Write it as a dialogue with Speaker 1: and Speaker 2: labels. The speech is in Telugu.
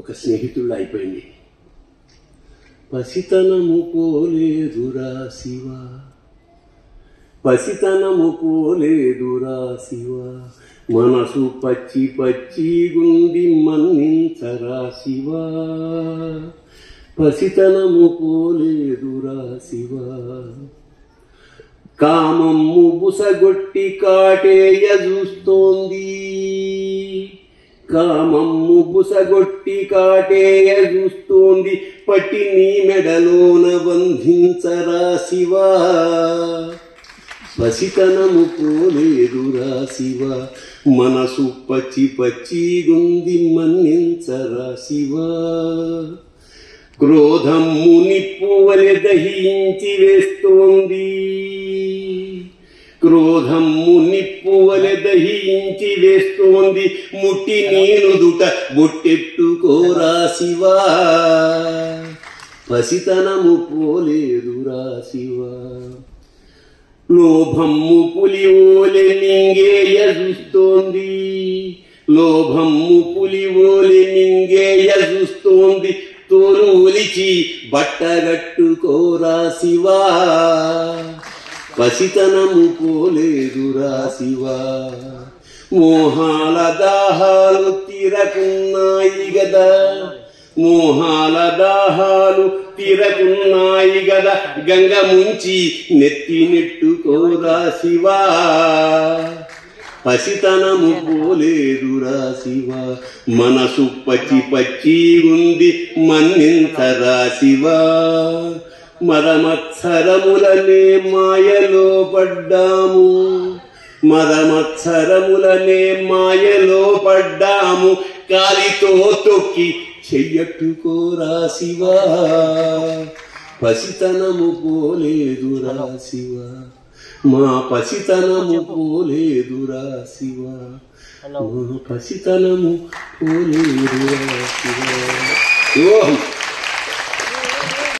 Speaker 1: ఒక స్నేహితుడు అయిపోయింది. పసితనము పోలేదురా శివ, పసితనము పోలేదురా శివ, మనసు పచ్చి పచ్చి గుండి మన్నించరా శివ, పసితనము పోలేదురా శివ. కామమ్ము బుసగొట్టి కాటేయ చూస్తోంది, కామమ్ము బుసగొట్టి కాటేయ చూస్తోంది, పట్టి నీ మెడలోన బంధించరా శివ, పసితనము పోలేదురా శివ, మనసు పచ్చి పచ్చి గుంది మన్నించరా శివ. క్రోధమ్ము నిప్పువలె దహించి వేస్తోంది, క్రోధమ్ము నిప్పువలె దహించి వేస్తోంది, ముట్టి నేనుదుట బొట్టెట్టుకోరా శివ, పసితనము పోలేదురా శివ. లోభమ్ము పులివోలె మింగేయ చూస్తోంది, లోభమ్ము పులివోలె మింగేయ చూస్తోంది, తోలు ఒలిచి బట్టగట్టుకోరా శివ, పసితనము పోలేదురా శివ. మోహాల దాహాలు తీరకున్నాయి గదా, మోహాల దాహాలు తీరకున్నాయి గదా, గంగ ముంచి నెత్తి నెట్టుకోరా శివ, పసితనము పోలేదురా శివ, మనసు పచ్చి పచ్చి ఉంది మన్నించరా శివ. మరమత్సరములనే మాయలో పడ్డాము, మరమత్సరములనే మాయలో పడ్డాము, కాలితో తొక్కి చెయ్యట్టుకోరా శివ, పసితనము పోలేదురా శివ, మా పసితనము పోలేదురా శివ, మా పసితనము పోలేదురా శివ.